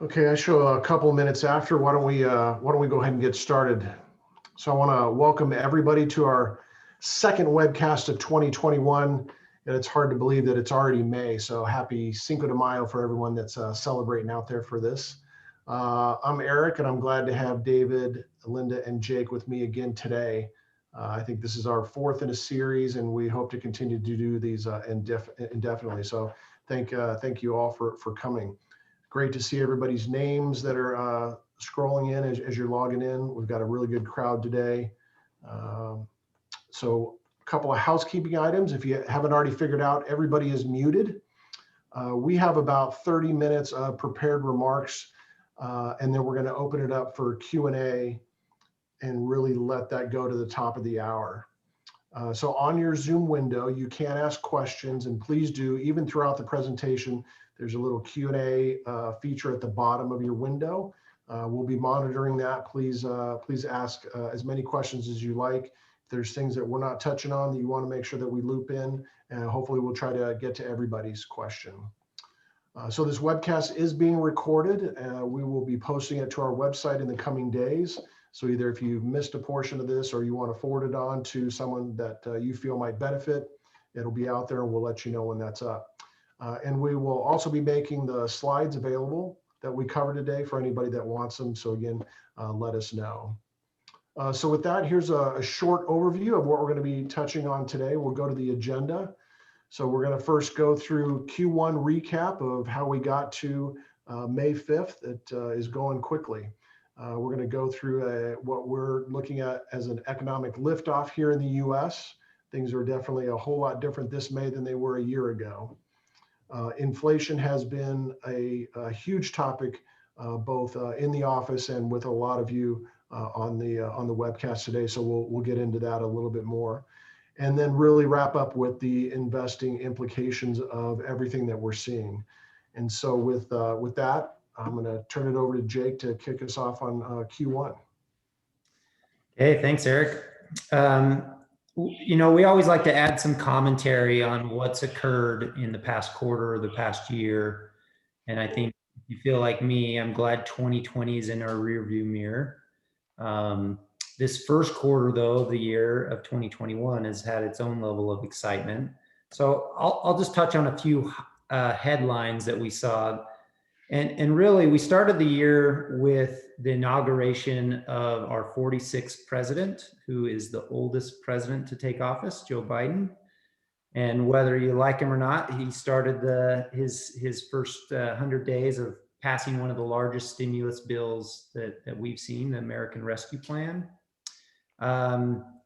Okay, I show a couple minutes after. Why don't we go ahead and get started? So I want to welcome everybody to our second webcast of 2021, and it's hard to believe that it's already May. So happy Cinco de Mayo for everyone that's celebrating out there for this. I'm Eric, and I'm glad to have David, Linda, and Jake with me again today. I think this is our fourth in a series, and we hope to continue to do these indefinitely. So thank you all for coming. Great to see everybody's names that are scrolling in as you're logging in. We've got a really good crowd today. Um, so a couple of housekeeping items. If you haven't already figured out, everybody is muted. We have about 30 minutes of prepared remarks, and then we're going to open it up for Q&A and really let that go to the top of the hour. So on your Zoom window, you can ask questions, and please do, even throughout the presentation. There's a little Q&A feature at the bottom of your window. We'll be monitoring that. Please ask as many questions as you like. If there's things that we're not touching on that you want to make sure that we loop in, and hopefully we'll try to get to everybody's question. So this webcast is being recorded. We will be posting it to our website in the coming days. So either if you missed a portion of this or you want to forward it on to someone that you feel might benefit, it'll be out there and we'll let you know when that's up. And we will also be making the slides available that we covered today for anybody that wants them. So again, let us know. So with that, here's a short overview of what we're going to be touching on today. We'll go to the agenda. So we're going to first go through Q1 recap of how we got to May 5th. It is going quickly. We're going to go through what we're looking at as an economic liftoff here in the US. Things are definitely a whole lot different this May than they were a year ago. Inflation has been a huge topic, both in the office and with a lot of you on the webcast today. So we'll get into that a little bit more, and then really wrap up with the investing implications of everything that we're seeing. And so with that, I'm going to turn it over to Jake to kick us off on Q1. Hey, thanks, Eric. We always like to add some commentary on what's occurred in the past quarter or the past year. And I think if you feel like me, I'm glad 2020 is in our rearview mirror. This first quarter, though, the year of 2021 has had its own level of excitement. So I'll just touch on a few headlines that we saw. And really, we started the year with the inauguration of our 46th president, who is the oldest president to take office, Joe Biden. And whether you like him or not, he started his first 100 days of passing one of the largest stimulus bills that we've seen, the American Rescue Plan.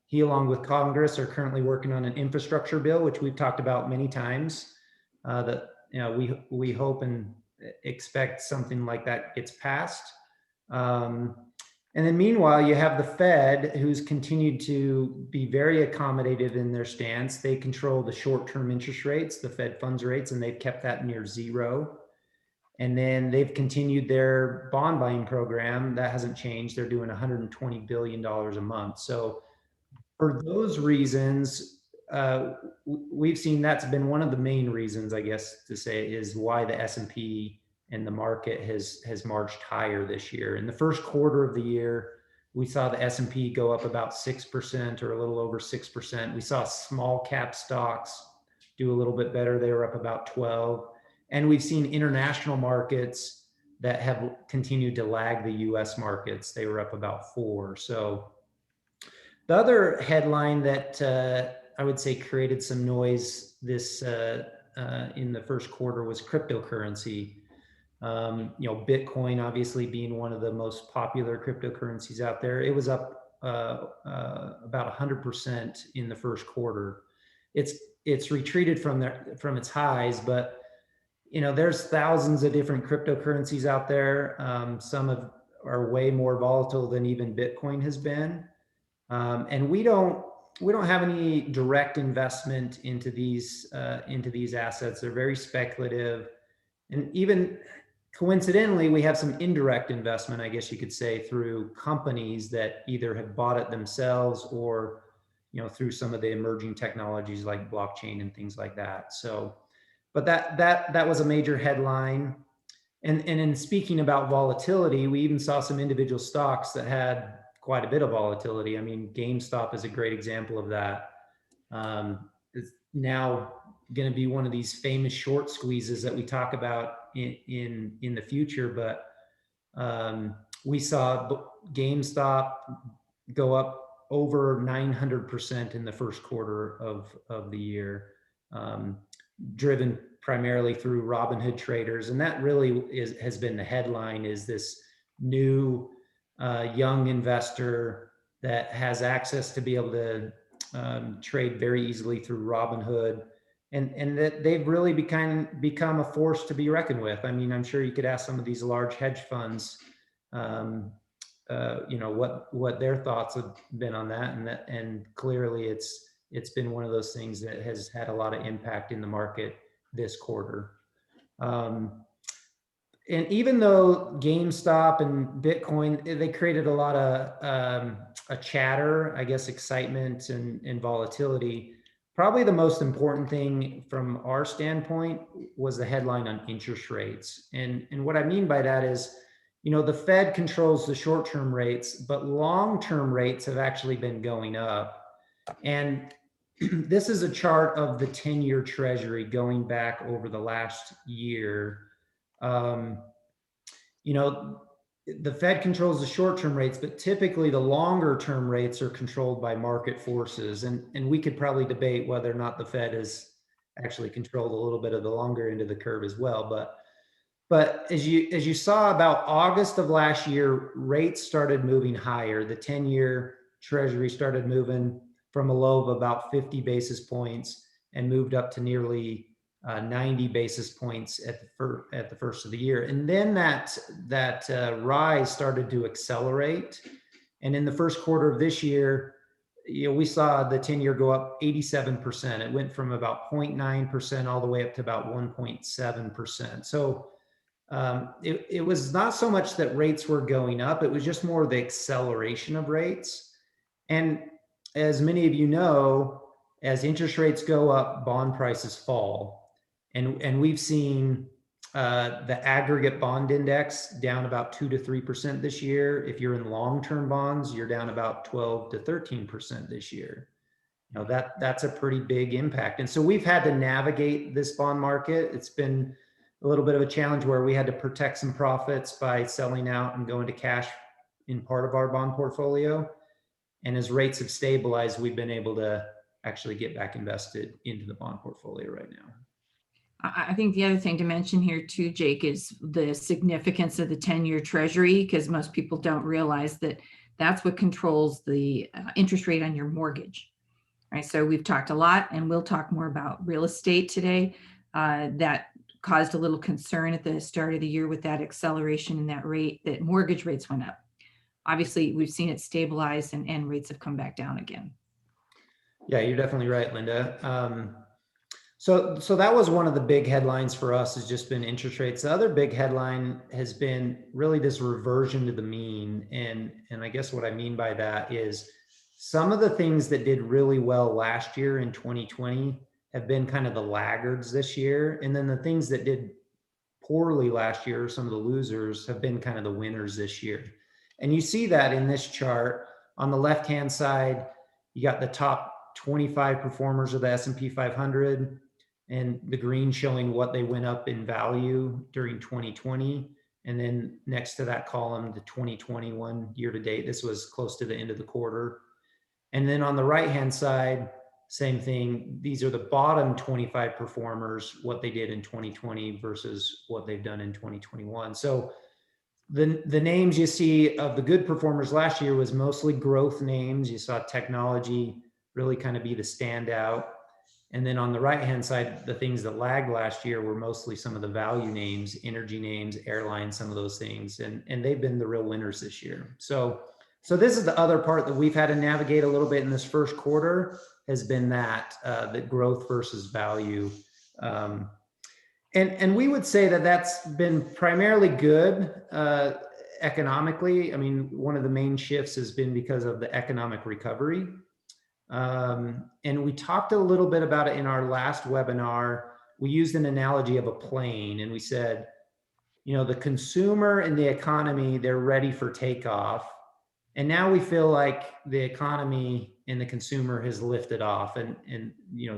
He, along with Congress, are currently working on an infrastructure bill, which we've talked about many times, that we hope and expect something like that gets passed. And then meanwhile, you have the Fed, who's continued to be very accommodative in their stance. They control the short-term interest rates, the Fed funds rates, and they've kept that near zero. And then they've continued their bond buying program. That hasn't changed. They're doing $120 billion a month. So for those reasons, we've seen that's been one of the main reasons, I guess, to say, is why the S&P and the market has marched higher this year. In the first quarter of the year, we saw the S&P go up about 6% or a little over 6%. We saw small cap stocks do a little bit better. They were up about 12. And we've seen international markets that have continued to lag the US markets. They were up about 4. So the other headline that I would say created some noise this in the first quarter was cryptocurrency. Bitcoin obviously being one of the most popular cryptocurrencies out there. It was up about 100% in the first quarter. It's retreated from its highs, but there's thousands of different cryptocurrencies out there. Some are way more volatile than even Bitcoin has been, and we don't have any direct investment into these assets. They're very speculative, and even coincidentally, we have some indirect investment, I guess you could say, through companies that either have bought it themselves or, through some of the emerging technologies like blockchain and things like that. So, but that was a major headline. And in speaking about volatility, we even saw some individual stocks that had quite a bit of volatility. I mean, GameStop is a great example of that. It's now going to be one of these famous short squeezes that we talk about in the future. But we saw GameStop go up over 900% in the first quarter of the year, driven primarily through Robinhood traders. And that really has been the headline, is this new young investor that has access to be able to trade very easily through Robinhood. And that they've really become a force to be reckoned with. I mean, I'm sure you could ask some of these large hedge funds, what their thoughts have been on that, and clearly it's been one of those things that has had a lot of impact in the market this quarter. And even though GameStop and Bitcoin, they created a lot of a chatter, I guess, excitement and volatility, probably the most important thing from our standpoint was the headline on interest rates. And what I mean by that is, the Fed controls the short-term rates, but long-term rates have actually been going up. And this is a chart of the 10-year Treasury going back over the last year. The Fed controls the short-term rates, but typically the longer-term rates are controlled by market forces. And we could probably debate whether or not the Fed has actually controlled a little bit of the longer end of the curve as well. But as you saw, about August of last year, rates started moving higher. The 10-year Treasury started moving from a low of about 50 basis points and moved up to nearly 90 basis points at the first of the year. And then that rise started to accelerate. And in the first quarter of this year, we saw the 10-year go up 87%. It went from about 0.9% all the way up to about 1.7%. So it was not so much that rates were going up, it was just more the acceleration of rates. And as many of you know, as interest rates go up, bond prices fall. And we've seen the aggregate bond index down about 2 to 3% this year. If you're in long-term bonds, you're down about 12 to 13% this year. That's a pretty big impact. And so we've had to navigate this bond market. It's been a little bit of a challenge where we had to protect some profits by selling out and going to cash in part of our bond portfolio. And as rates have stabilized, we've been able to actually get back invested into the bond portfolio right now. I think the other thing to mention here too, Jake, is the significance of the 10-year Treasury, because most people don't realize that that's what controls the interest rate on your mortgage, right? So we've talked a lot, and we'll talk more about real estate today. That caused a little concern at the start of the year with that acceleration in that rate, that mortgage rates went up. Obviously, we've seen it stabilize and rates have come back down again. Yeah, you're definitely right, Linda. So that was one of the big headlines for us, has just been interest rates. The other big headline has been really this reversion to the mean. And I guess what I mean by that is some of the things that did really well last year in 2020 have been kind of the laggards this year. And then the things that did poorly last year, some of the losers, have been kind of the winners this year. And you see that in this chart. On the left-hand side, you got the top 25 performers of the S&P 500, and the green showing what they went up in value during 2020. And then next to that column, the 2021 year to date. This was close to the end of the quarter. And then on the right-hand side, same thing. These are the bottom 25 performers, what they did in 2020 versus what they've done in 2021. So the names you see of the good performers last year was mostly growth names. You saw technology really kind of be the standout. And then on the right-hand side, the things that lagged last year were mostly some of the value names, energy names, airlines, some of those things. And they've been the real winners this year. So this is the other part that we've had to navigate a little bit in this first quarter, has been that growth versus value. And we would say that that's been primarily good economically. I mean, one of the main shifts has been because of the economic recovery. And we talked a little bit about it in our last webinar. We used an analogy of a plane, and we said, the consumer and the economy, they're ready for takeoff. And now we feel like the economy and the consumer has lifted off, and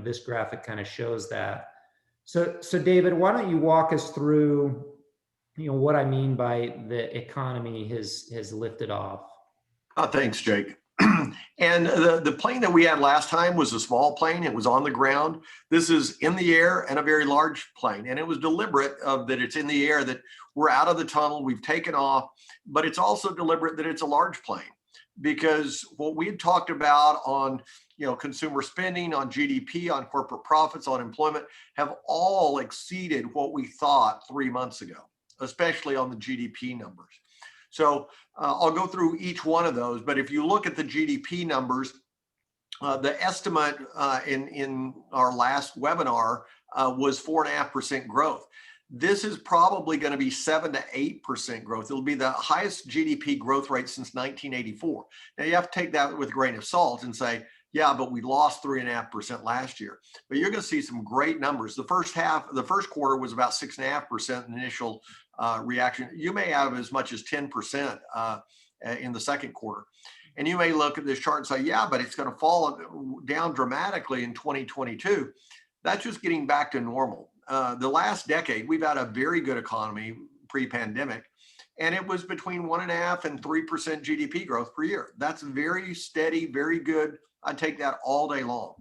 this graphic kind of shows that. So David, why don't you walk us through, what I mean by the economy has lifted off? Thanks, Jake. And the plane that we had last time was a small plane. It was on the ground. This is in the air and a very large plane. And it was deliberate that it's in the air, that we're out of the tunnel, we've taken off, but it's also deliberate that it's a large plane, because what we had talked about on consumer spending, on GDP, on corporate profits, on employment, have all exceeded what we thought 3 months ago, especially on the GDP numbers. So I'll go through each one of those, but if you look at the GDP numbers, the estimate in our last webinar was 4.5% growth. This is probably going to be 7 to 8% growth. It'll be the highest GDP growth rate since 1984. Now you have to take that with a grain of salt and say, yeah, but we lost 3.5% last year. But you're going to see some great numbers. The first quarter was about 6.5% initial reaction. You may have as much as 10% in the second quarter. And you may look at this chart and say, yeah, but it's going to fall down dramatically in 2022. That's just getting back to normal. The last decade, we've had a very good economy pre-pandemic, and it was between 1.5% and 3% GDP growth per year. That's very steady, very good. I take that all day long.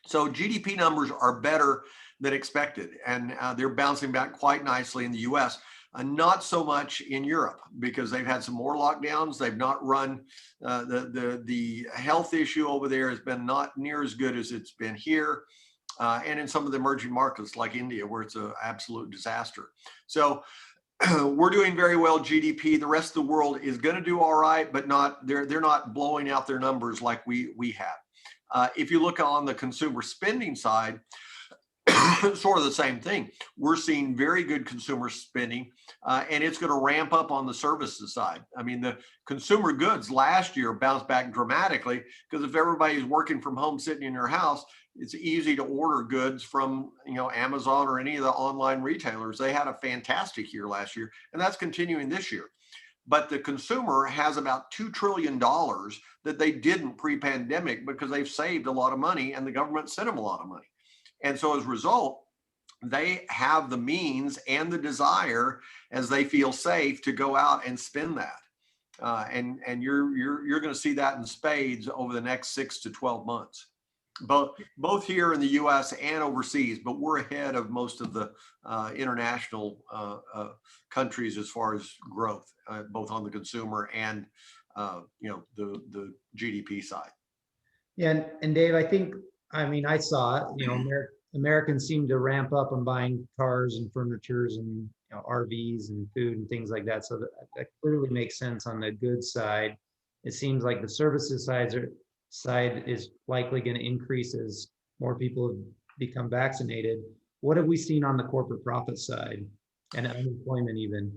So GDP numbers are better than expected, and they're bouncing back quite nicely in the US. Not so much in Europe, because they've had some more lockdowns. They've not run, the health issue over there has been not near as good as it's been here. And in some of the emerging markets like India, where it's an absolute disaster. So we're doing very well GDP. The rest of the world is going to do all right, but they're not blowing out their numbers like we have. If you look on the consumer spending side, sort of the same thing. We're seeing very good consumer spending, and it's going to ramp up on the services side. I mean, the consumer goods last year bounced back dramatically, because if everybody's working from home, sitting in your house, it's easy to order goods from Amazon or any of the online retailers. They had a fantastic year last year, and that's continuing this year. But the consumer has about $2 trillion that they didn't pre-pandemic, because they've saved a lot of money and the government sent them a lot of money. And so as a result, they have the means and the desire, as they feel safe, to go out and spend that. And you're going to see that in spades over the next 6 to 12 months. Both here in the U.S. and overseas, but we're ahead of most of the international countries as far as growth, both on the consumer and the GDP side. Yeah, and Dave, I saw it. Americans seem to ramp up on buying cars and furnitures and RVs and food and things like that. So that clearly makes sense on the goods side. It seems like the services side is likely going to increase as more people have become vaccinated. What have we seen on the corporate profit side and unemployment even?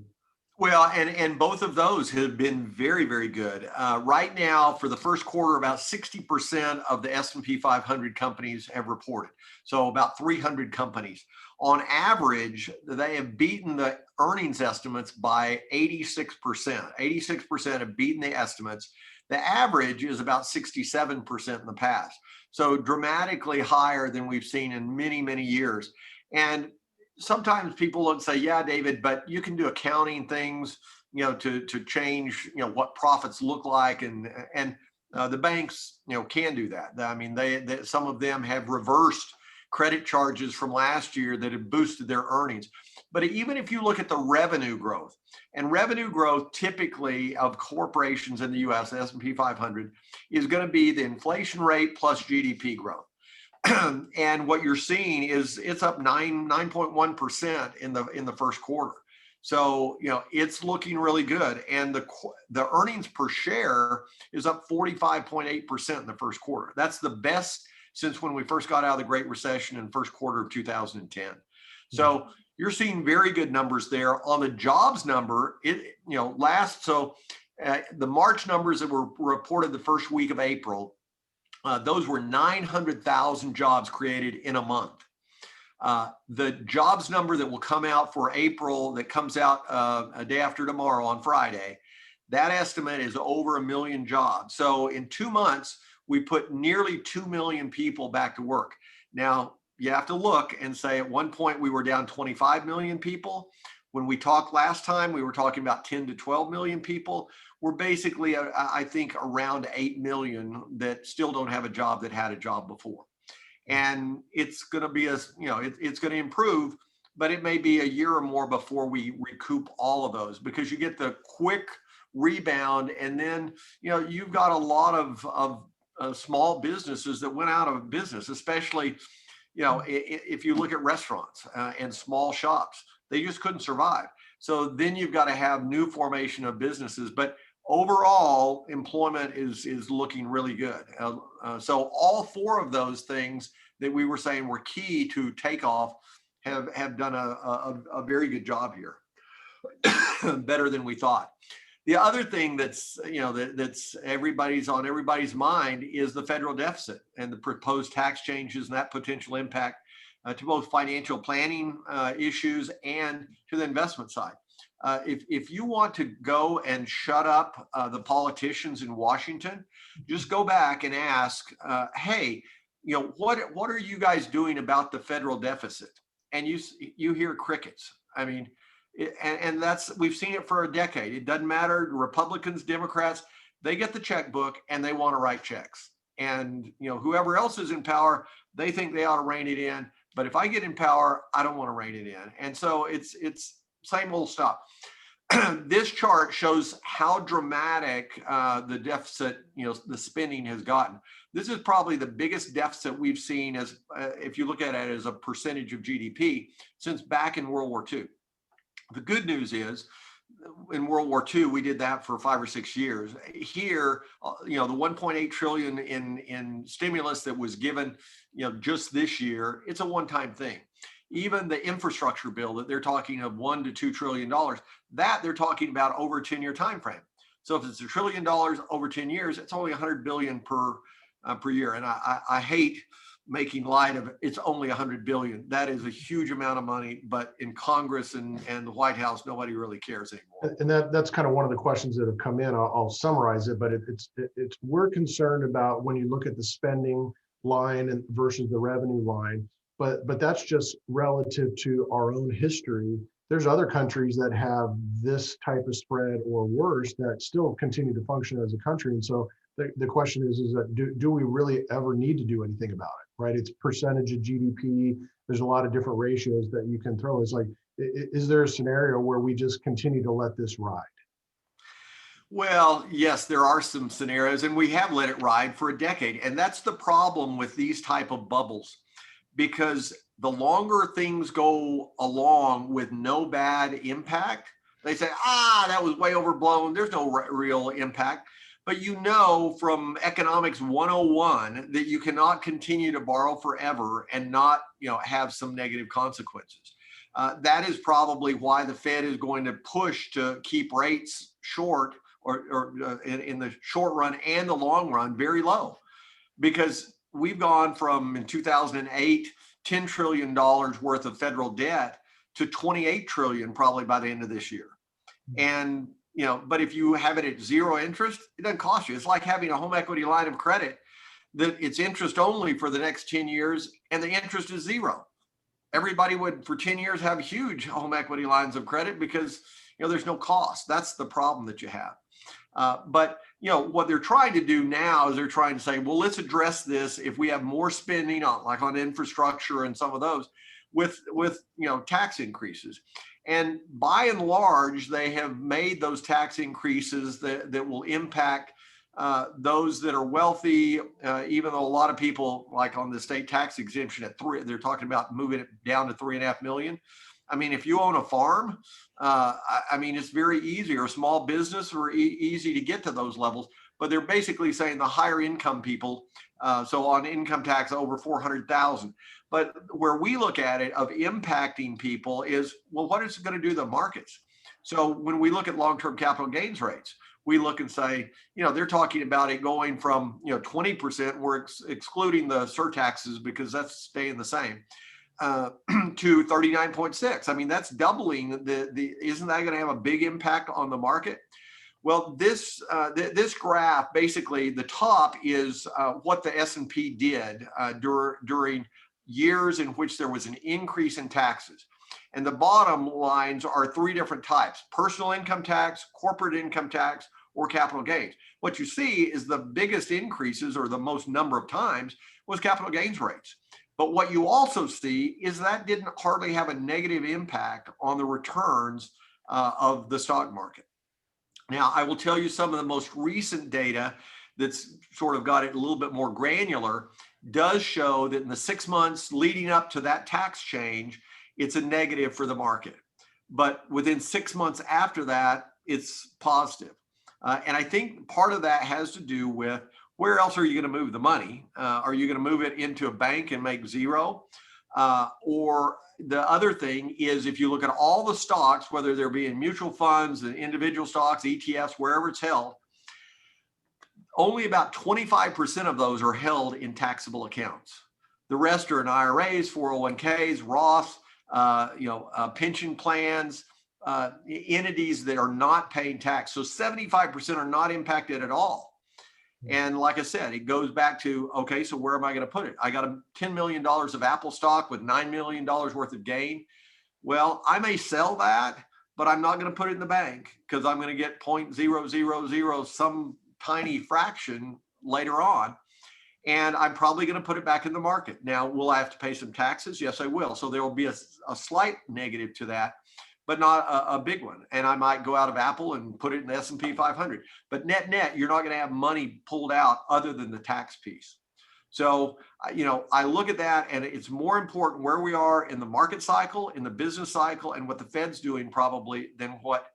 Well, and both of those have been very, very good. Right now, for the first quarter, about 60% of the S&P 500 companies have reported. So about 300 companies. On average, they have beaten the earnings estimates by 86%. 86% have beaten the estimates. The average is about 67% in the past. So dramatically higher than we've seen in many, many years. And sometimes people would say, yeah, David, but you can do accounting things, to change, what profits look like. And the banks, can do that. I mean, some of them have reversed credit charges from last year that have boosted their earnings. But even if you look at the revenue growth, and revenue growth typically of corporations in the US, the S&P 500, is going to be the inflation rate plus GDP growth. And what you're seeing is it's up 9.1% in the first quarter. So, it's looking really good. And the earnings per share is up 45.8% in the first quarter. That's the best since when we first got out of the Great Recession in first quarter of 2010. So you're seeing very good numbers there. On the jobs number, the March numbers that were reported the first week of April, those were 900,000 jobs created in a month. The jobs number that will come out for April, that comes out a day after tomorrow on Friday, that estimate is over 1 million jobs. So in 2 months, we put nearly 2 million people back to work. Now, you have to look and say at one point we were down 25 million people. When we talked last time, we were talking about 10 to 12 million people. We're basically, I think, around 8 million that still don't have a job that had a job before. And it's going to be it's going to improve, but it may be a year or more before we recoup all of those, because you get the quick rebound, and then you've got a lot of small businesses that went out of business, especially if you look at restaurants and small shops, they just couldn't survive. So then you've got to have new formation of businesses, but overall employment is looking really good. So all 4 of those things that we were saying were key to take off have done a very good job here, better than we thought. The other thing that's that's on everybody's mind is the federal deficit and the proposed tax changes and that potential impact to both financial planning issues and to the investment side. If you want to go and shut up the politicians in Washington, just go back and ask, hey, what are you guys doing about the federal deficit? And you hear crickets. I mean, and we've seen it for a decade. It doesn't matter, Republicans, Democrats, they get the checkbook and they want to write checks. And whoever else is in power, they think they ought to rein it in. But if I get in power, I don't want to rein it in. And so it's same old stuff. This chart shows how dramatic the deficit, the spending has gotten. This is probably the biggest deficit we've seen, as if you look at it as a percentage of GDP, since back in World War II. The good news is, in World War II, we did that for 5 or 6 years. Here, the 1.8 trillion in stimulus that was given, just this year, it's a one-time thing. Even the infrastructure bill that they're talking of $1 to $2 trillion, that they're talking about over a 10-year time frame. So if it's $1 trillion over 10 years, it's only 100 billion per year. And I hate making light of it. It's only 100 billion. That is a huge amount of money, but in Congress and the White House, nobody really cares anymore. And that's kind of one of the questions that have come in. I'll summarize it, but we're concerned about when you look at the spending line and versus the revenue line, but that's just relative to our own history. There's other countries that have this type of spread or worse that still continue to function as a country. And so the question is that do we really ever need to do anything about it, right? It's percentage of GDP. There's a lot of different ratios that you can throw. It's like, is there a scenario where we just continue to let this ride? Well, yes, there are some scenarios, and we have let it ride for a decade. And that's the problem with these type of bubbles, because the longer things go along with no bad impact, they say, that was way overblown. There's no real impact. But from economics 101 that you cannot continue to borrow forever and not, have some negative consequences. That is probably why the Fed is going to push to keep rates short or in the short run and the long run very low, because we've gone from, in 2008, $10 trillion worth of federal debt to 28 trillion probably by the end of this year. And but if you have it at zero interest, it doesn't cost you. It's like having a home equity line of credit that it's interest only for the next 10 years and the interest is zero. Everybody would, for 10 years, have huge home equity lines of credit because, there's no cost. That's the problem that you have. But what they're trying to do now is they're trying to say, well, let's address this if we have more spending on infrastructure and some of those with tax increases. And by and large, they have made those tax increases that will impact those that are wealthy, even though a lot of people, like on the state tax exemption at 3, they're talking about moving it down to 3.5 million. I mean, if you own a farm, it's very easy, or a small business, or easy to get to those levels. But they're basically saying the higher income people, so on income tax over 400,000. But where we look at it of impacting people is, well, what is it going to do to the markets? So when we look at long-term capital gains rates, we look and say, they're talking about it going from 20%. We're excluding the surtaxes because that's staying the same. to 39.6. I mean, that's doubling isn't that going to have a big impact on the market? Well, this graph, basically the top is what the S&P did during years in which there was an increase in taxes. And the bottom lines are three different types: personal income tax, corporate income tax, or capital gains. What you see is the biggest increases, or the most number of times, was capital gains rates. But what you also see is that didn't hardly have a negative impact on the returns of the stock market. Now, I will tell you some of the most recent data that's sort of got it a little bit more granular does show that in the 6 months leading up to that tax change, it's a negative for the market. But within 6 months after that, it's positive. And I think part of that has to do with, where else are you going to move the money? Are you going to move it into a bank and make zero? Or the other thing is, if you look at all the stocks, whether they're being mutual funds, individual stocks, ETFs, wherever it's held, only about 25% of those are held in taxable accounts. The rest are in IRAs, 401ks, Roths, pension plans, entities that are not paying tax. So 75% are not impacted at all. And like I said, it goes back to, okay, so where am I going to put it? I got $10 million of Apple stock with $9 million worth of gain. Well, I may sell that, but I'm not going to put it in the bank, because I'm going to get 0.000 some tiny fraction later on. And I'm probably going to put it back in the market. Now, will I have to pay some taxes? Yes, I will. So there will be a slight negative to that, but not a big one. And I might go out of Apple and put it in the S&P 500. But net, you're not going to have money pulled out other than the tax piece. So, I look at that, and it's more important where we are in the market cycle, in the business cycle, and what the Fed's doing probably, than what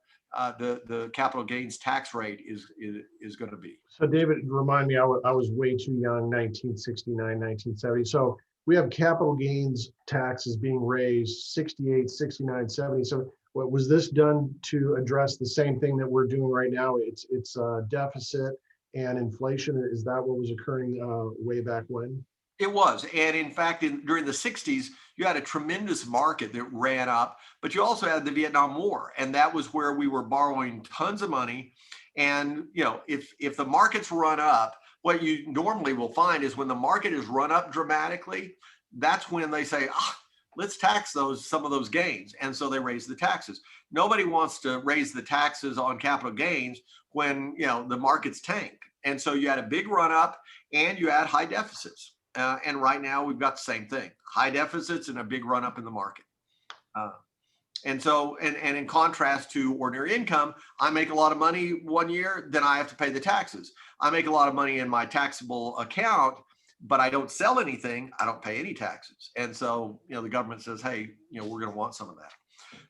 the capital gains tax rate is going to be. So David, remind me, I was way too young, 1969, 1970. So we have capital gains taxes being raised 68, 69, 70. So what was this done to address the same thing that we're doing right now? It's deficit and inflation. Is that what was occurring way back when? It was. And in fact, during the 60s, you had a tremendous market that ran up, but you also had the Vietnam War. And that was where we were borrowing tons of money. And, if the markets run up, what you normally will find is when the market is run up dramatically, that's when they say, let's tax some of those gains. And so they raise the taxes. Nobody wants to raise the taxes on capital gains when, the market's tank. And so you had a big run up and you had high deficits. And right now we've got the same thing: high deficits and a big run up in the market. And so, and in contrast to ordinary income, I make a lot of money one year, then I have to pay the taxes. I make a lot of money in my taxable account, but I don't sell anything, I don't pay any taxes. And so, the government says, hey, we're going to want some of that.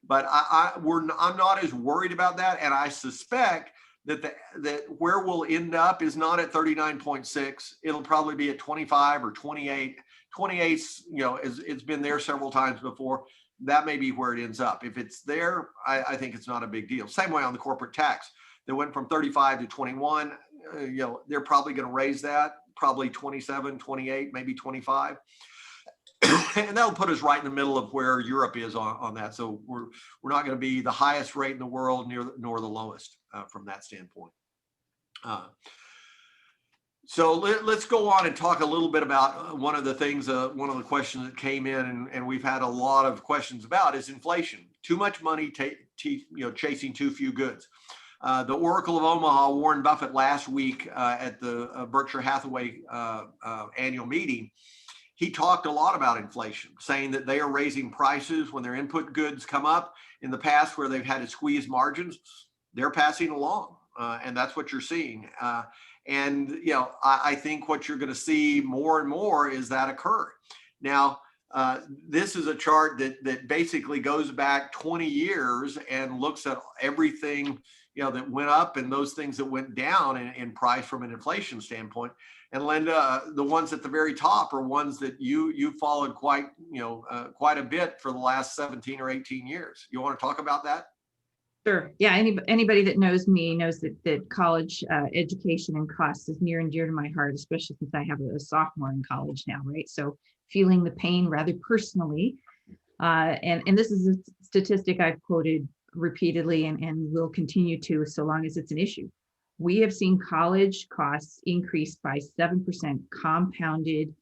But I'm not as worried about that. And I suspect that where we'll end up is not at 39.6. It'll probably be at 25 or 28. 28, it's been there several times before. That may be where it ends up. If it's there, I think it's not a big deal. Same way on the corporate tax. They went from 35 to 21. They're probably going to raise that, probably 27, 28, maybe 25. And that'll put us right in the middle of where Europe is on that. So we're not going to be the highest rate in the world, nor the lowest from that standpoint. So let's go on and talk a little bit about one of the things, one of the questions that came in, and we've had a lot of questions about, is inflation. Too much money chasing too few goods. The Oracle of Omaha, Warren Buffett, last week at the Berkshire Hathaway annual meeting, he talked a lot about inflation, saying that they are raising prices when their input goods come up. In the past, where they've had to squeeze margins, they're passing along, and that's what you're seeing. And I think what you're going to see more and more is that occur. Now, this is a chart that basically goes back 20 years and looks at everything that went up and those things that went down in price from an inflation standpoint. And Linda, the ones at the very top are ones that you followed quite a bit for the last 17 or 18 years. You want to talk about that? Sure. Yeah. Anybody that knows me knows that college education and costs is near and dear to my heart, especially since I have a sophomore in college now, right? So feeling the pain rather personally And this is a statistic I've quoted repeatedly and will continue to so long as it's an issue. We have seen college costs increase by 7% compounded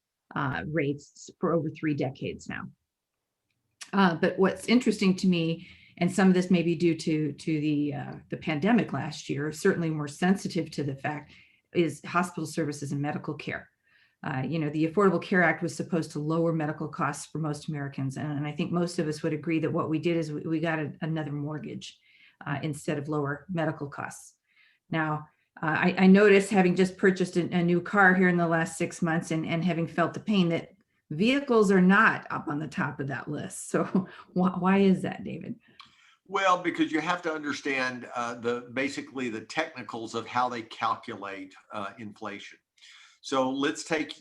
rates for over 3 decades now. But what's interesting to me, and some of this may be due to the pandemic last year, certainly more sensitive to the fact, is hospital services and medical care. The Affordable Care Act was supposed to lower medical costs for most Americans. And I think most of us would agree that what we did is we got another mortgage instead of lower medical costs. Now, I noticed, having just purchased a new car here in the last 6 months and having felt the pain, that vehicles are not up on the top of that list. So why is that, David? Well, because you have to understand basically the technicals of how they calculate inflation. So let's take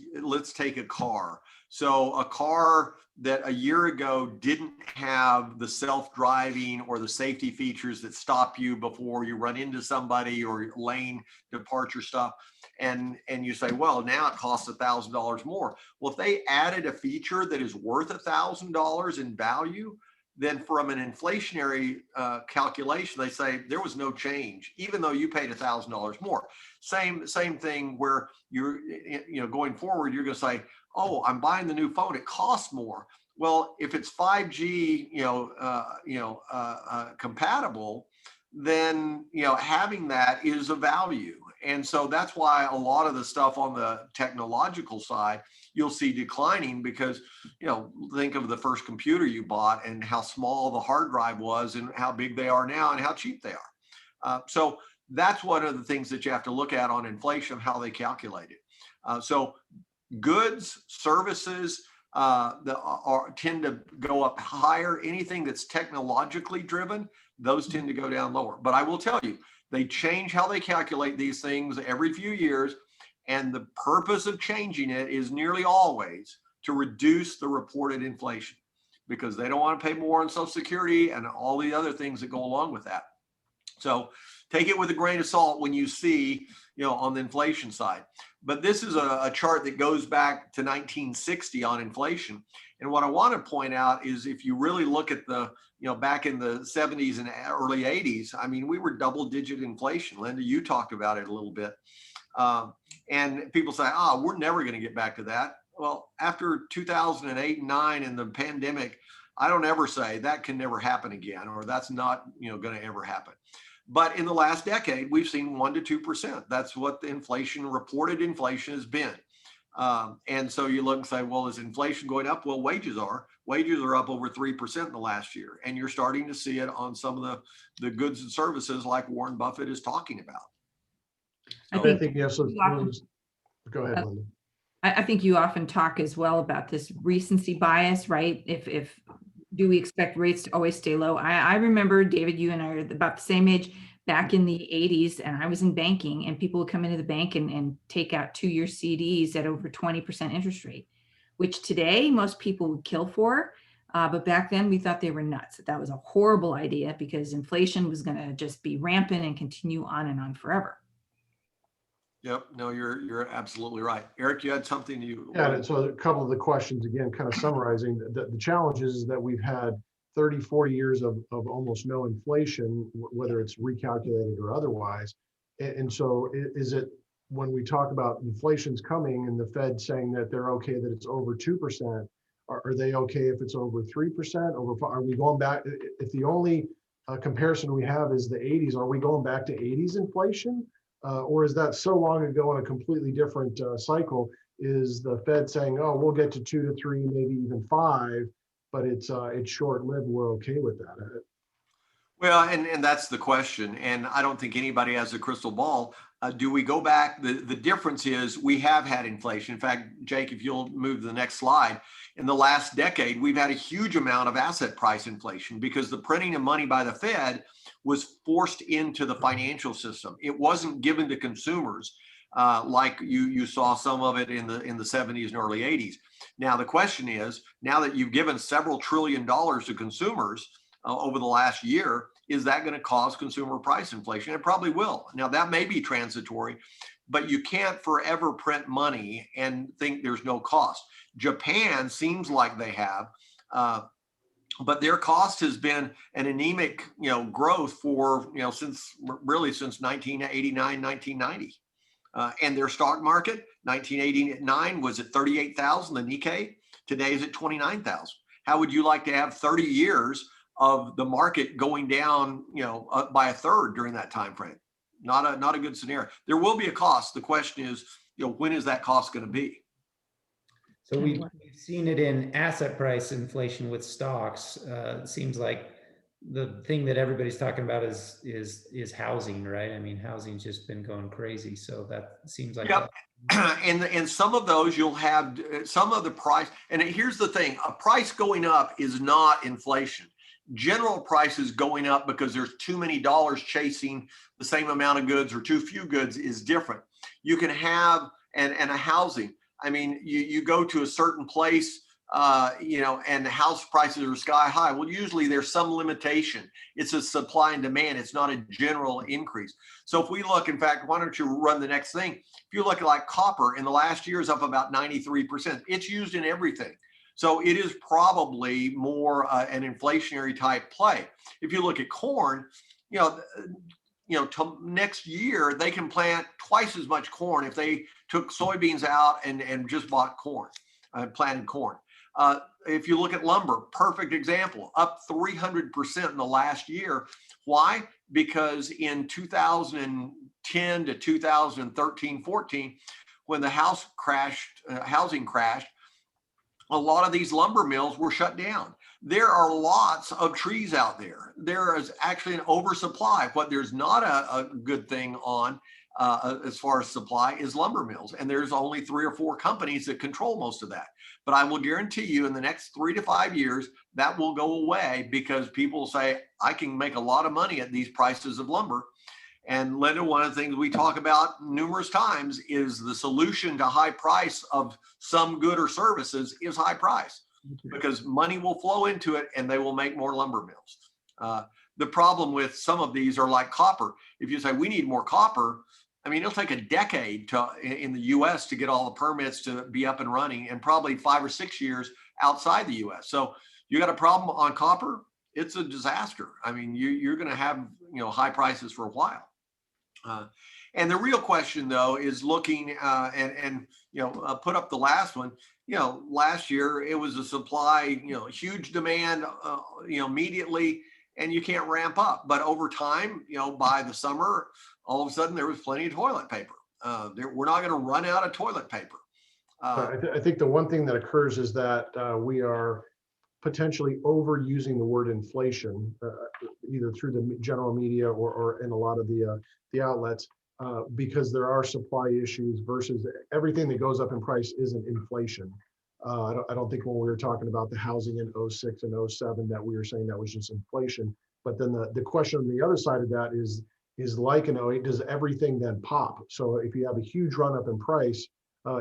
a car. So a car that a year ago didn't have the self-driving or the safety features that stop you before you run into somebody or lane departure stuff. And you say, well, now it costs $1,000 more. Well, if they added a feature that is worth $1,000 in value, then from an inflationary calculation, they say there was no change, even though you paid $1,000 more. Same thing where you're, going forward, you're going to say, oh, I'm buying the new phone, it costs more. Well, if it's 5G, compatible, then having that is a value. And so that's why a lot of the stuff on the technological side you'll see declining, because think of the first computer you bought and how small the hard drive was and how big they are now and how cheap they are. So that's one of the things that you have to look at on inflation, how they calculate it. So goods, services tend to go up higher. Anything that's technologically driven, those tend to go down lower. But I will tell you, they change how they calculate these things every few years. And the purpose of changing it is nearly always to reduce the reported inflation, because they don't want to pay more on Social Security and all the other things that go along with that. So take it with a grain of salt when you see, on the inflation side. But this is a chart that goes back to 1960 on inflation. And what I want to point out is, if you really look at the, back in the 70s and early 80s, I mean, we were double-digit inflation. Linda, you talked about it a little bit. And people say, we're never going to get back to that. Well, after 2008 and 9 and the pandemic, I don't ever say that can never happen again, or that's not, going to ever happen. But in the last decade, we've seen 1% to 2%. That's what the reported inflation has been. And so you look and say, well, is inflation going up? Well, wages are. Wages are up over 3% in the last year. And you're starting to see it on some of the goods and services like Warren Buffett is talking about. I think yes. Go ahead, Linda. I think you often talk as well about this recency bias, right? If do we expect rates to always stay low? I remember, David, you and I are about the same age, back in the 80s, and I was in banking, and people would come into the bank and take out 2-year CDs at over 20% interest rate, which today most people would kill for. But back then we thought they were nuts. That was a horrible idea, because inflation was going to just be rampant and continue on and on forever. Yep. No, you're absolutely right. Eric, you had something Yeah. So a couple of the questions, again, kind of summarizing the challenges is that we've had 30, 40 years of almost no inflation, whether it's recalculated or otherwise. And so is it, when we talk about inflation's coming and the Fed saying that they're okay that it's over 2%, are they okay if it's over 3%? Are we going back? If the only comparison we have is the 80s, are we going back to 80s inflation? Or is that so long ago in a completely different cycle? Is the Fed saying, oh, we'll get to 2 to 3, maybe even 5, but it's short-lived, we're okay with that? Well, and that's the question. And I don't think anybody has a crystal ball. Do we go back? The difference is we have had inflation. In fact, Jake, if you'll move to the next slide, in the last decade, we've had a huge amount of asset price inflation, because the printing of money by the Fed was forced into the financial system. It wasn't given to consumers like you saw some of it in the 70s and early 80s. Now, the question is, now that you've given several $1 trillion to consumers over the last year, is that going to cause consumer price inflation? It probably will. Now, that may be transitory, but you can't forever print money and think there's no cost. Japan seems like they have but their cost has been an anemic, growth for, since 1989, 1990. And their stock market, 1989 was at 38,000, the Nikkei. Today is at 29,000. How would you like to have 30 years of the market going down, by a third during that time frame? Not a good scenario. There will be a cost. The question is, when is that cost going to be? So we've seen it in asset price inflation with stocks. It seems like the thing that everybody's talking about is housing, right? I mean, housing's just been going crazy. So that seems like Yep. And some of those you'll have some of the price. And here's the thing: a price going up is not inflation. General prices going up because there's too many dollars chasing the same amount of goods or too few goods is different. You can have and a housing. I mean, you go to a certain place, and the house prices are sky high. Well, usually there's some limitation. It's a supply and demand. It's not a general increase. So if we look, in fact, why don't you run the next thing? If you look at like copper in the last year is up about 93%. It's used in everything. So it is probably more an inflationary type play. If you look at corn, to next year, they can plant twice as much corn if they took soybeans out and just bought corn, planted corn. If you look at lumber, perfect example, up 300% in the last year. Why? Because in 2010 to 2013, 14, when the housing crashed, a lot of these lumber mills were shut down. There are lots of trees out there. There is actually an oversupply. What there's not a good thing on as far as supply is lumber mills. And there's only 3 or 4 companies that control most of that. But I will guarantee you in the next 3 to 5 years, that will go away because people say, I can make a lot of money at these prices of lumber. And Linda, one of the things we talk about numerous times is the solution to high price of some good or services is high price, because money will flow into it and they will make more lumber mills. The problem with some of these are like copper. If you say we need more copper, I mean, it'll take a decade in the US to get all the permits to be up and running, and probably 5 or 6 years outside the US. So you got a problem on copper, it's a disaster. I mean, you're going to have, high prices for a while. And the real question, though, is looking and put up the last one. Last year it was a supply, huge demand, immediately, and you can't ramp up. But over time, by the summer, all of a sudden there was plenty of toilet paper. We're not going to run out of toilet paper. I think the one thing that occurs is that we are potentially overusing the word inflation, either through the general media or in a lot of the outlets, because there are supply issues versus everything that goes up in price isn't inflation. I don't think when we were talking about the housing in 06 and 07 that we were saying that was just inflation. But then the question on the other side of that is like in 08, does everything then pop? So if you have a huge run up in price,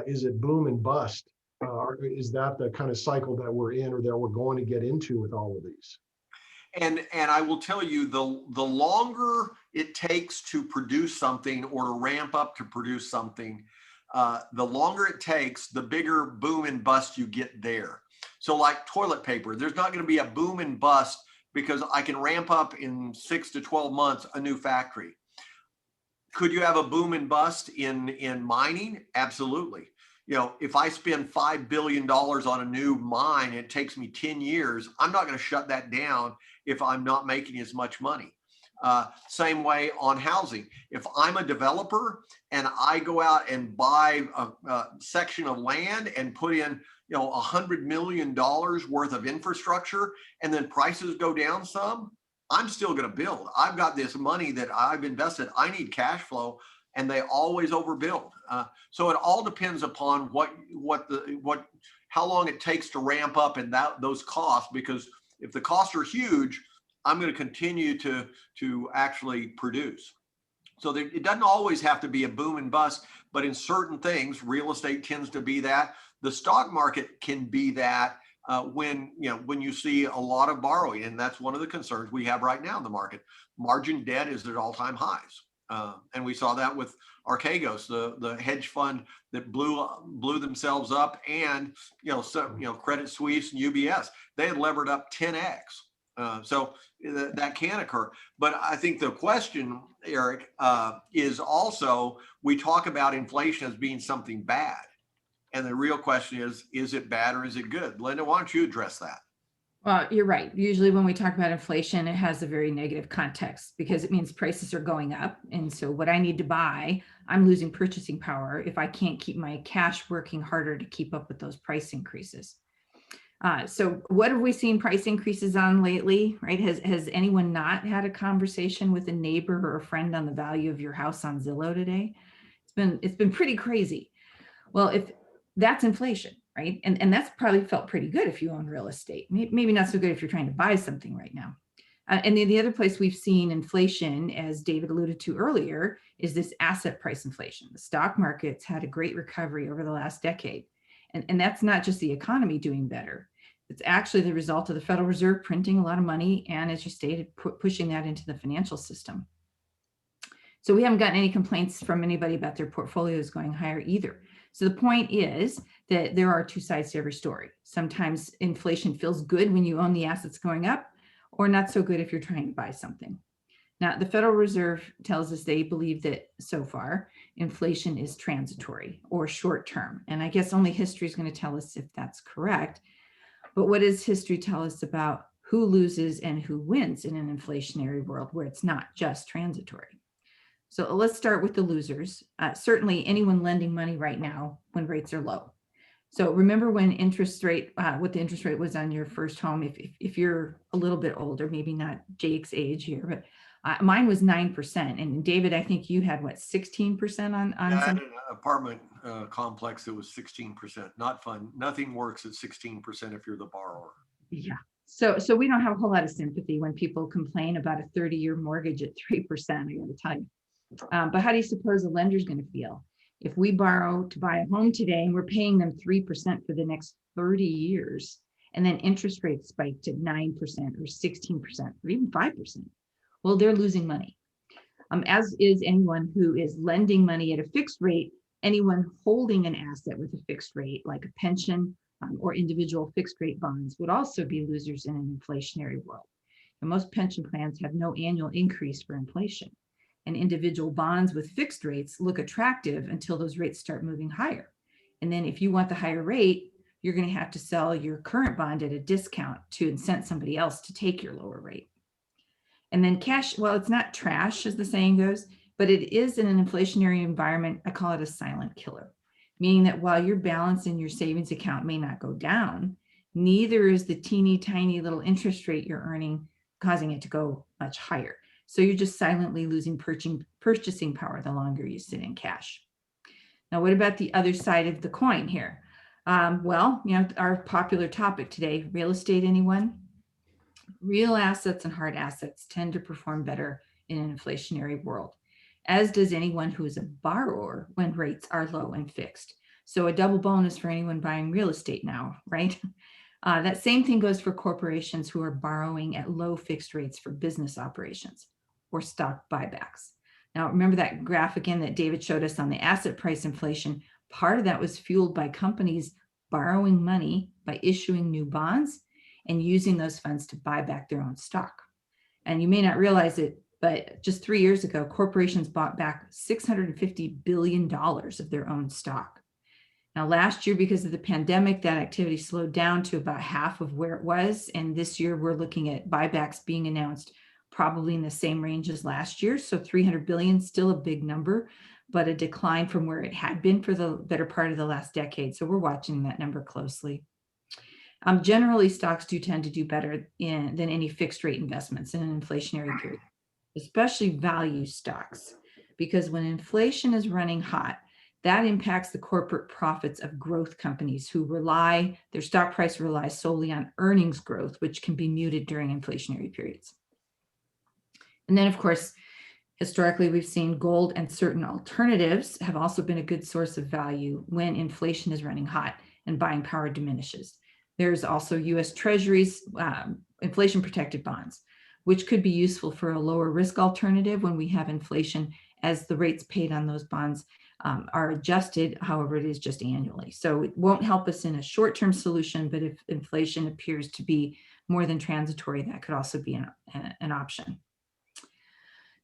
is it boom and bust? Or is that the kind of cycle that we're in or that we're going to get into with all of these? And I will tell you, the longer it takes to produce something or to ramp up to produce something, the longer it takes, the bigger boom and bust you get there. So like toilet paper, there's not going to be a boom and bust because I can ramp up in 6 to 12 months a new factory. Could you have a boom and bust in mining? Absolutely. If I spend $5 billion on a new mine, and it takes me 10 years, I'm not going to shut that down if I'm not making as much money. Same way on housing. If I'm a developer and I go out and buy a section of land and put in, $100 million worth of infrastructure, and then prices go down some, I'm still going to build. I've got this money that I've invested. I need cash flow. And they always overbuild. So it all depends upon how long it takes to ramp up and those costs. Because if the costs are huge, I'm going to continue to actually produce. So it doesn't always have to be a boom and bust, but in certain things, real estate tends to be that. The stock market can be that when you see a lot of borrowing, and that's one of the concerns we have right now in the market. Margin debt is at all-time highs. And we saw that with Archegos, the hedge fund that blew themselves up, and Credit Suisse and UBS, they had levered up 10x. So that can occur. But I think the question, Eric, is also, we talk about inflation as being something bad. And the real question is it bad or is it good? Linda, why don't you address that? Well, you're right. Usually when we talk about inflation, it has a very negative context because it means prices are going up. And so what I need to buy, I'm losing purchasing power if I can't keep my cash working harder to keep up with those price increases. So what have we seen price increases on lately, right? Has anyone not had a conversation with a neighbor or a friend on the value of your house on Zillow today? It's been pretty crazy. Well, if that's inflation, right? And that's probably felt pretty good if you own real estate. Maybe not so good if you're trying to buy something right now. And then the other place we've seen inflation, as David alluded to earlier, is this asset price inflation. The stock market's had a great recovery over the last decade. And that's not just the economy doing better. It's actually the result of the Federal Reserve printing a lot of money and, as you stated, pushing that into the financial system. So we haven't gotten any complaints from anybody about their portfolios going higher either. So the point is that there are two sides to every story. Sometimes inflation feels good when you own the assets going up, or not so good if you're trying to buy something. Now, the Federal Reserve tells us they believe that so far inflation is transitory or short term. And I guess only history is going to tell us if that's correct. But what does history tell us about who loses and who wins in an inflationary world where it's not just transitory? So let's start with the losers. Certainly anyone lending money right now when rates are low. So remember when what the interest rate was on your first home, if you're a little bit older, maybe not Jake's age here, but mine was 9%. And David, I think you had what, 16% on I had some? an apartment complex that was 16%. Not fun. Nothing works at 16% if you're the borrower. Yeah. So we don't have a whole lot of sympathy when people complain about a 30-year mortgage at 3%, I got to tell you. But how do you suppose a lender's going to feel if we borrow to buy a home today and we're paying them 3% for the next 30 years, and then interest rates spike to 9% or 16% or even 5%? Well, they're losing money. As is anyone who is lending money at a fixed rate. Anyone holding an asset with a fixed rate, like a pension or individual fixed rate bonds, would also be losers in an inflationary world. And most pension plans have no annual increase for inflation. And individual bonds with fixed rates look attractive until those rates start moving higher. And then if you want the higher rate, you're going to have to sell your current bond at a discount to incent somebody else to take your lower rate. And then cash, well, it's not trash, as the saying goes, but it is in an inflationary environment. I call it a silent killer, meaning that while your balance in your savings account may not go down, neither is the teeny tiny little interest rate you're earning causing it to go much higher. So you're just silently losing purchasing power the longer you sit in cash. Now, what about the other side of the coin here? Well, our popular topic today, real estate, anyone? Real assets and hard assets tend to perform better in an inflationary world, as does anyone who is a borrower when rates are low and fixed. So a double bonus for anyone buying real estate now, right? That same thing goes for corporations who are borrowing at low fixed rates for business operations or stock buybacks. Now, remember that graph again that David showed us on the asset price inflation. Part of that was fueled by companies borrowing money by issuing new bonds and using those funds to buy back their own stock. And you may not realize it, but just 3 years ago, corporations bought back $650 billion of their own stock. Now, last year, because of the pandemic, that activity slowed down to about half of where it was. And this year, we're looking at buybacks being announced probably in the same range as last year. So 300 billion, still a big number, but a decline from where it had been for the better part of the last decade. So we're watching that number closely. Generally, stocks do tend to do better than any fixed rate investments in an inflationary period, especially value stocks, because when inflation is running hot, that impacts the corporate profits of growth companies who their stock price relies solely on earnings growth, which can be muted during inflationary periods. And then, of course, historically, we've seen gold and certain alternatives have also been a good source of value when inflation is running hot and buying power diminishes. There's also U.S. Treasuries, inflation-protected bonds, which could be useful for a lower risk alternative when we have inflation as the rates paid on those bonds are adjusted. However, it is just annually. So it won't help us in a short-term solution, but if inflation appears to be more than transitory, that could also be an option.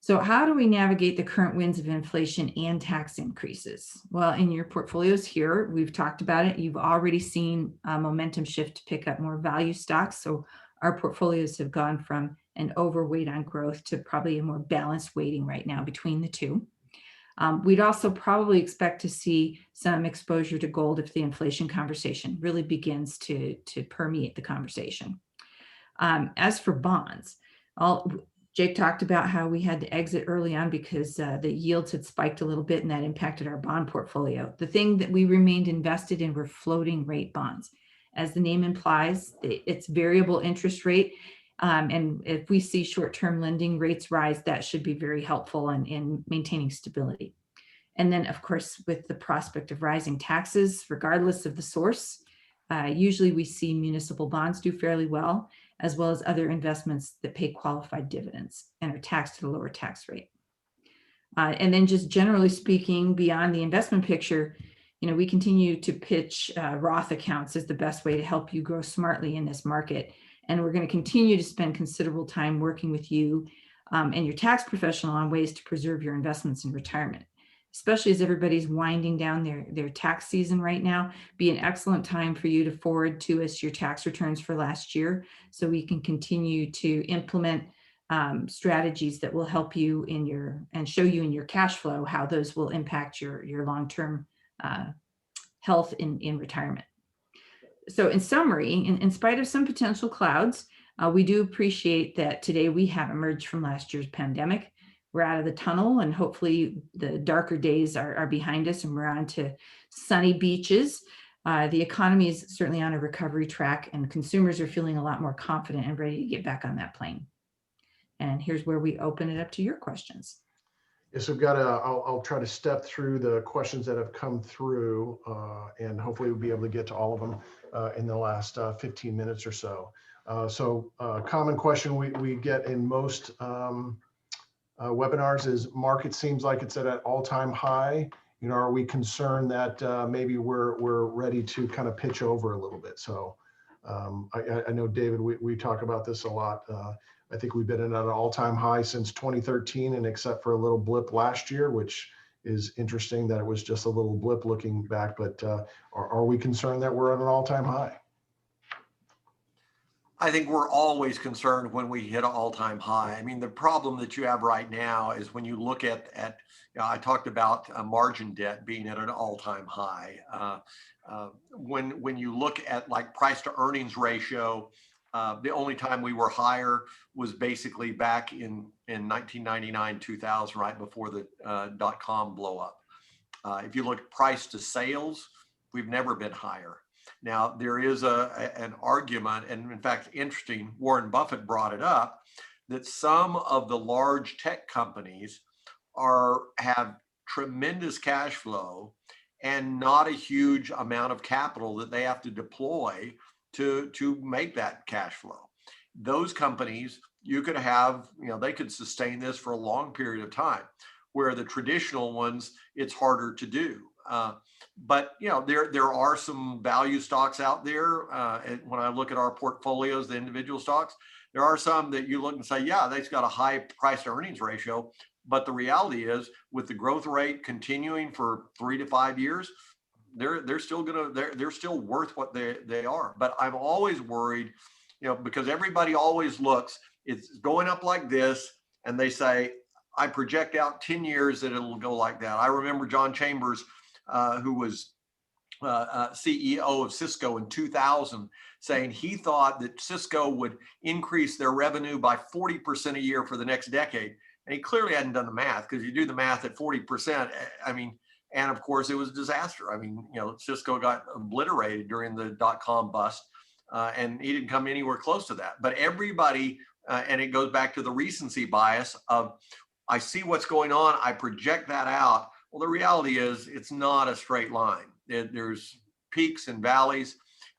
So how do we navigate the current winds of inflation and tax increases? Well, in your portfolios here, we've talked about it. You've already seen a momentum shift to pick up more value stocks. So our portfolios have gone from an overweight on growth to probably a more balanced weighting right now between the two. We'd also probably expect to see some exposure to gold if the inflation conversation really begins to permeate the conversation. As for bonds, Jake talked about how we had to exit early on because the yields had spiked a little bit and that impacted our bond portfolio. The thing that we remained invested in were floating rate bonds. As the name implies, it's variable interest rate. And if we see short-term lending rates rise, that should be very helpful in maintaining stability. And then, of course, with the prospect of rising taxes, regardless of the source, usually we see municipal bonds do fairly well, as well as other investments that pay qualified dividends and are taxed at a lower tax rate. And then just generally speaking, beyond the investment picture, we continue to pitch Roth accounts as the best way to help you grow smartly in this market. And we're going to continue to spend considerable time working with you and your tax professional on ways to preserve your investments in retirement, especially as everybody's winding down their tax season right now. Be an excellent time for you to forward to us your tax returns for last year so we can continue to implement strategies that will help you and show you in your cash flow how those will impact your long-term health in retirement. So in summary, in spite of some potential clouds, we do appreciate that today we have emerged from last year's pandemic. We're out of the tunnel and hopefully the darker days are behind us and we're on to sunny beaches. The economy is certainly on a recovery track and consumers are feeling a lot more confident and ready to get back on that plane. And here's where we open it up to your questions. Yes, we've got I'll try to step through the questions that have come through and hopefully we'll be able to get to all of them in the last 15 minutes or so. Common question we get in most webinars is market seems like it's at an all-time high. Are we concerned that maybe we're ready to kind of pitch over a little bit? So I know, David, we talk about this a lot. I think we've been at an all-time high since 2013, and except for a little blip last year, which is interesting that it was just a little blip looking back, but are we concerned that we're at an all-time high? I think we're always concerned when we hit an all-time high. I mean, the problem that you have right now is when you look at I talked about margin debt being at an all-time high. When you look at like price to earnings ratio, the only time we were higher was basically back in 1999, 2000, right before the dot-com blow up. If you look at price to sales, we've never been higher. Now, there is an argument, and in fact, interesting, Warren Buffett brought it up, that some of the large tech companies have tremendous cash flow and not a huge amount of capital that they have to deploy to make that cash flow. Those companies, you could have, they could sustain this for a long period of time, where the traditional ones, it's harder to do. But there are some value stocks out there. And when I look at our portfolios, the individual stocks, there are some that you look and say, yeah, they've got a high price to earnings ratio. But the reality is, with the growth rate continuing for 3 to 5 years, they're still worth what they are. But I'm always worried, because everybody always looks, it's going up like this, and they say, I project out 10 years that it'll go like that. I remember John Chambers, who was CEO of Cisco in 2000, saying he thought that Cisco would increase their revenue by 40% a year for the next decade. And he clearly hadn't done the math, because you do the math at 40%, and of course it was a disaster. Cisco got obliterated during the dot-com bust, and he didn't come anywhere close to that. But everybody, and it goes back to the recency bias of, I see what's going on, I project that out. Well, the reality is it's not a straight line. There's peaks and valleys,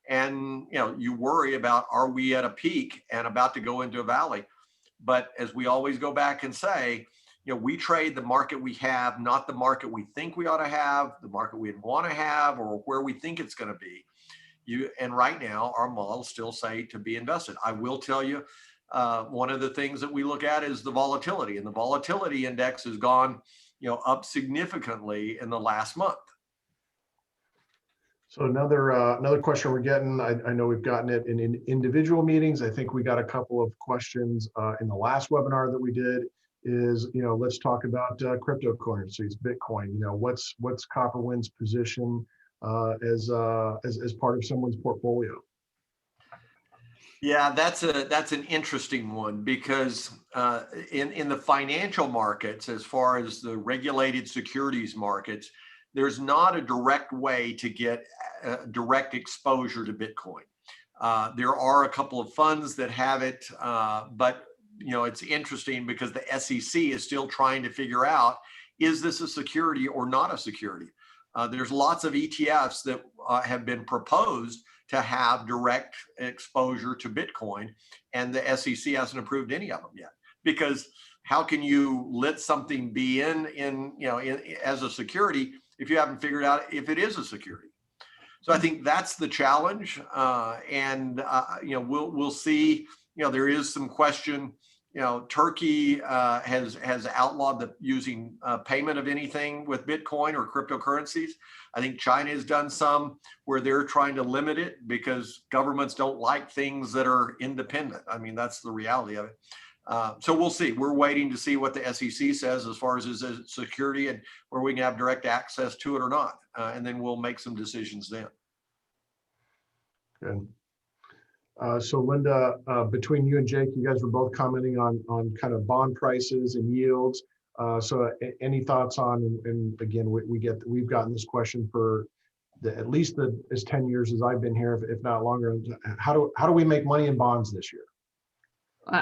and you worry about, are we at a peak and about to go into a valley? But as we always go back and say, we trade the market we have, not the market we think we ought to have, the market we'd want to have, or where we think it's going to be. And right now, our models still say to be invested. I will tell you, one of the things that we look at is the volatility, and the volatility index has gone, up significantly in the last month. So another question we're getting, I know we've gotten it in individual meetings. I think we got a couple of questions in the last webinar that we did is, let's talk about cryptocurrencies, Bitcoin. What's Copperwind's position as part of someone's portfolio? Yeah, that's an interesting one, because in the financial markets, as far as the regulated securities markets, there's not a direct way to get direct exposure to Bitcoin. There are a couple of funds that have it, but it's interesting because the SEC is still trying to figure out, is this a security or not a security? There's lots of ETFs that have been proposed to have direct exposure to Bitcoin, and the SEC hasn't approved any of them yet. Because how can you let something be in as a security if you haven't figured out if it is a security? So I think that's the challenge, and we'll see. There is some question. Turkey has outlawed using payment of anything with Bitcoin or cryptocurrencies. I think China has done some where they're trying to limit it because governments don't like things that are independent. I mean, that's the reality of it. So we'll see. We're waiting to see what the SEC says as far as is a security and where we can have direct access to it or not. And then we'll make some decisions then. Good. So Linda, between you and Jake, you guys were both commenting on kind of bond prices and yields. So any thoughts on, and again, we've gotten this question for at least as 10 years as I've been here, if not longer. How do we make money in bonds this year?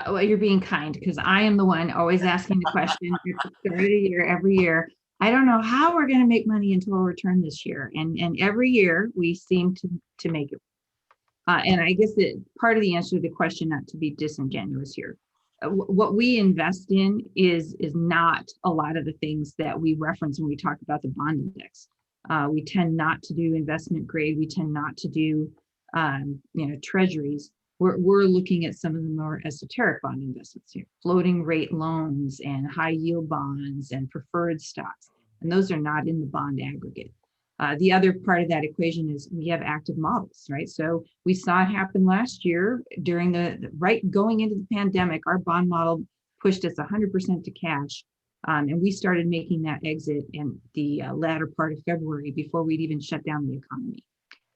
Well, you're being kind, because I am the one always asking the question at the start of the year, every year. I don't know how we're going to make money in total return this year. And every year we seem to make it. And I guess that part of the answer to the question, not to be disingenuous here, what we invest in is not a lot of the things that we reference when we talk about the bond index. We tend not to do investment grade. We tend not to do, treasuries. We're looking at some of the more esoteric bond investments here, floating rate loans and high yield bonds and preferred stocks. And those are not in the bond aggregate. The other part of that equation is we have active models, right? So we saw it happen last year during going into the pandemic. Our bond model pushed us 100% to cash. And we started making that exit in the latter part of February before we'd even shut down the economy.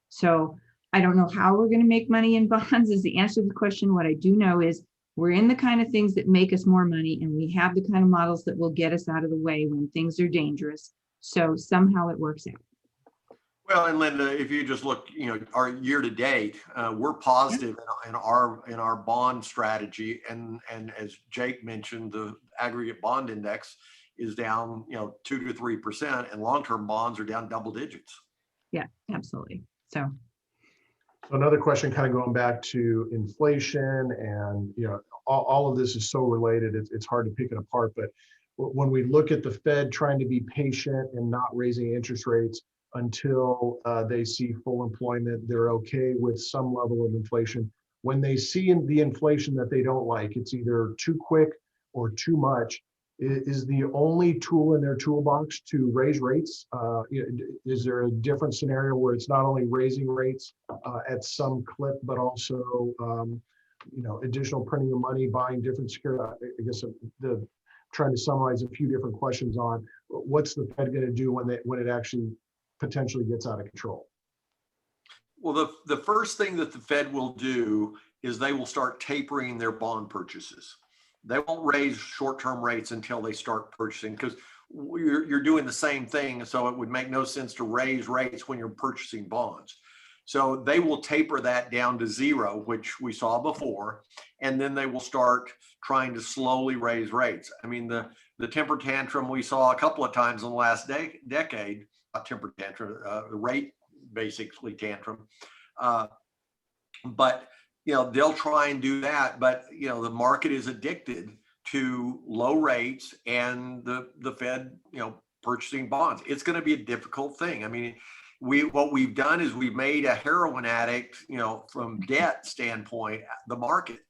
So I don't know how we're going to make money in bonds is the answer to the question. What I do know is we're in the kind of things that make us more money, and we have the kind of models that will get us out of the way when things are dangerous. So somehow it works out. Well, and Linda, if you just look, our year to date, we're positive in our bond strategy, and as Jake mentioned, the aggregate bond index is down, 2 to 3%, and long-term bonds are down double digits. Yeah, absolutely. So another question, kind of going back to inflation, and all of this is so related. It's hard to pick it apart. But when we look at the Fed trying to be patient and not raising interest rates until they see full employment, they're okay with some level of inflation. When they see the inflation that they don't like, it's either too quick or too much. Is the only tool in their toolbox to raise rates? Is there a different scenario where it's not only raising rates at some clip, but also additional printing of money, buying different securities? I guess trying to summarize a few different questions on what's the Fed going to do when it actually potentially gets out of control? Well, the first thing that the Fed will do is they will start tapering their bond purchases. They won't raise short-term rates until they start purchasing, because you're doing the same thing. So it would make no sense to raise rates when you're purchasing bonds. So they will taper that down to zero, which we saw before, and then they will start trying to slowly raise rates. I mean, the temper tantrum we saw a couple of times in the last decade, not temper tantrum, rate basically tantrum. But they'll try and do that, but the market is addicted to low rates and the Fed, purchasing bonds. It's going to be a difficult thing. I mean, what we've done is we've made a heroin addict, from debt standpoint, the market,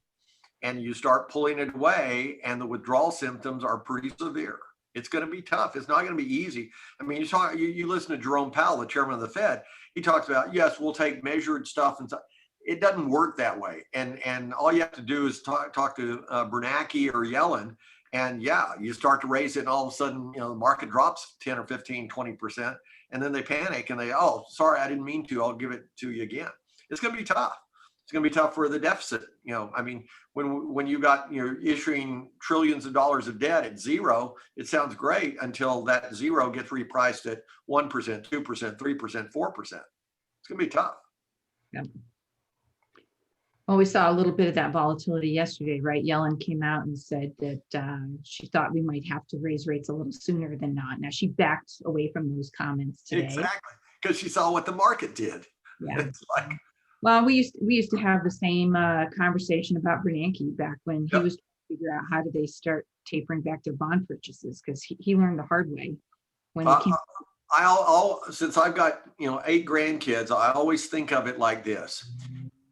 and you start pulling it away, and the withdrawal symptoms are pretty severe. It's going to be tough. It's not going to be easy. I mean, you listen to Jerome Powell, the chairman of the Fed. He talks about, yes, we'll take measured stuff and stuff. It doesn't work that way. And all you have to do is talk to Bernanke or Yellen, and you start to raise it, and all of a sudden, the market drops 10 or 15, 20%, and then they panic and they, oh, sorry, I didn't mean to. I'll give it to you again. It's going to be tough. It's going to be tough for the deficit. I mean, when you're issuing trillions of dollars of debt at zero, it sounds great until that zero gets repriced at 1%, 2%, 3%, 4%. It's going to be tough. Yeah. Well, we saw a little bit of that volatility yesterday, right? Yellen came out and said that she thought we might have to raise rates a little sooner than not. Now she backed away from those comments today. Exactly, because she saw what the market did. Yeah. It's like, well, we used to have the same conversation about Bernanke back when he was trying to figure out how do they start tapering back their bond purchases, because he learned the hard way when he came. Since I've got 8 grandkids, I always think of it like this.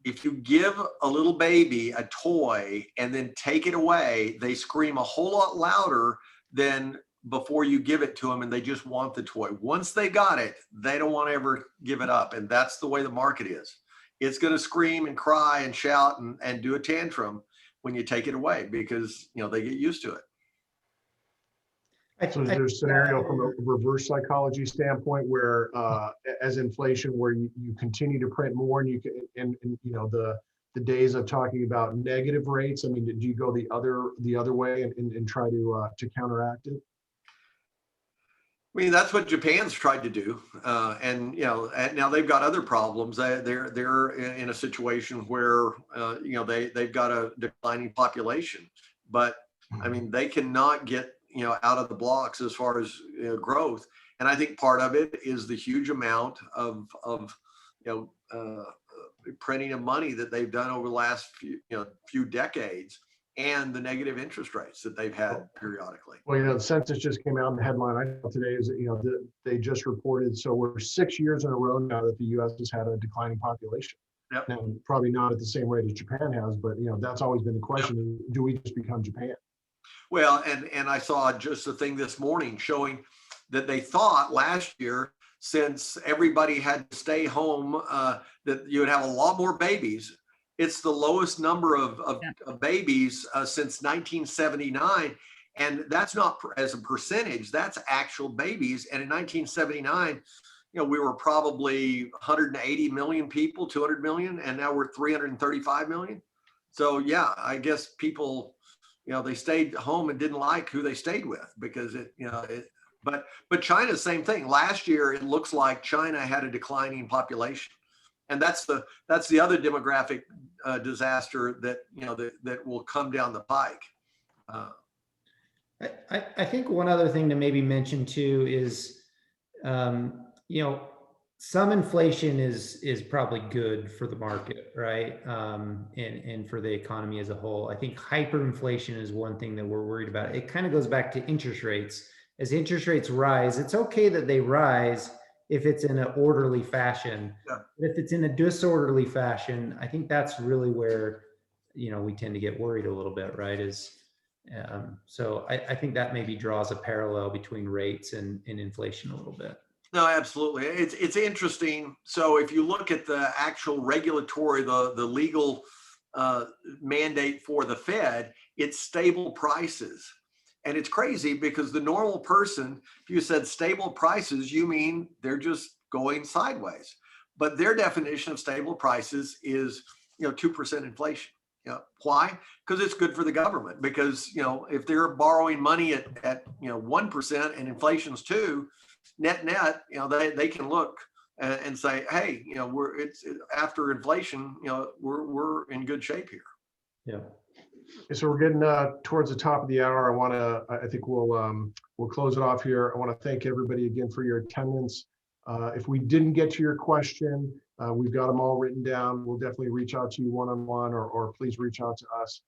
If you give a little baby a toy and then take it away, they scream a whole lot louder than before you give it to them, and they just want the toy. Once they got it, they don't want to ever give it up. And that's the way the market is. It's going to scream and cry and shout and do a tantrum when you take it away, because they get used to it. So is there a scenario from a reverse psychology standpoint where, as inflation, where you continue to print more, and you can, and the days of talking about negative rates? I mean, do you go the other way and try to counteract it? I mean, that's what Japan's tried to do, and now they've got other problems. They're in a situation where they've got a declining population, but I mean, they cannot get out of the blocks as far as growth. And I think part of it is the huge amount of printing of money that they've done over the last few decades, and the negative interest rates that they've had periodically. Well, the census just came out, and the headline I saw today is that they just reported, so we're 6 years in a row now that the U.S. has had a declining population. Yep. Now, probably not at the same rate as Japan has, but that's always been the question: do we just become Japan? Well, and I saw just a thing this morning showing that they thought last year, since everybody had to stay home, that you would have a lot more babies. It's the lowest number of babies since 1979. And that's not as a percentage, that's actual babies. And in 1979, we were probably 180 million people, 200 million, and now we're 335 million. So I guess people, they stayed home and didn't like who they stayed with, because but China, same thing. Last year, it looks like China had a declining population. And that's the other demographic disaster that that will come down the pike. I think one other thing to maybe mention too is, some inflation is probably good for the market, right? And for the economy as a whole. I think hyperinflation is one thing that we're worried about. It kind of goes back to interest rates. As interest rates rise, it's okay that they rise if it's in an orderly fashion. Yeah. But if it's in a disorderly fashion, I think that's really where we tend to get worried a little bit, right? So I think that maybe draws a parallel between rates and inflation a little bit. No, absolutely. It's interesting. So if you look at the actual regulatory, the legal mandate for the Fed, it's stable prices. And it's crazy because the normal person, if you said stable prices, you mean they're just going sideways. But their definition of stable prices is 2% inflation. Why? Because it's good for the government. Because if they're borrowing money at 1% and inflation's 2%, net, they can look and say, hey, it's after inflation, we're in good shape here. Yeah. So we're getting towards the top of the hour. I think we'll close it off here. I want to thank everybody again for your attendance. If we didn't get to your question, we've got them all written down. We'll definitely reach out to you one-on-one, or please reach out to us.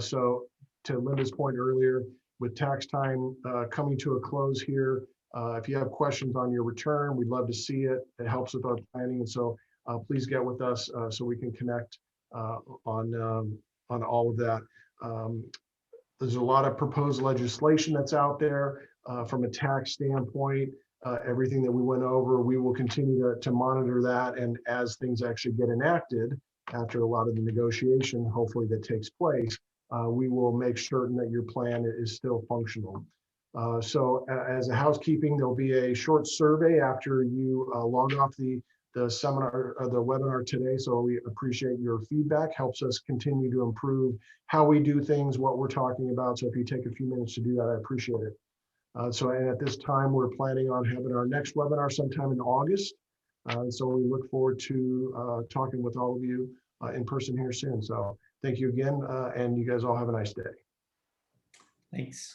So to Linda's point earlier, with tax time coming to a close here, if you have questions on your return, we'd love to see it. It helps with our planning. And so please get with us so we can connect on all of that. There's a lot of proposed legislation that's out there from a tax standpoint. Everything that we went over, we will continue to monitor that. And as things actually get enacted, after a lot of the negotiation, hopefully that takes place, we will make certain that your plan is still functional. So as a housekeeping, there'll be a short survey after you log off the seminar or the webinar today. So we appreciate your feedback, helps us continue to improve how we do things, what we're talking about. So if you take a few minutes to do that, I appreciate it. So and at this time, we're planning on having our next webinar sometime in August. So we look forward to talking with all of you in person here soon. So thank you again, and you guys all have a nice day. Thanks.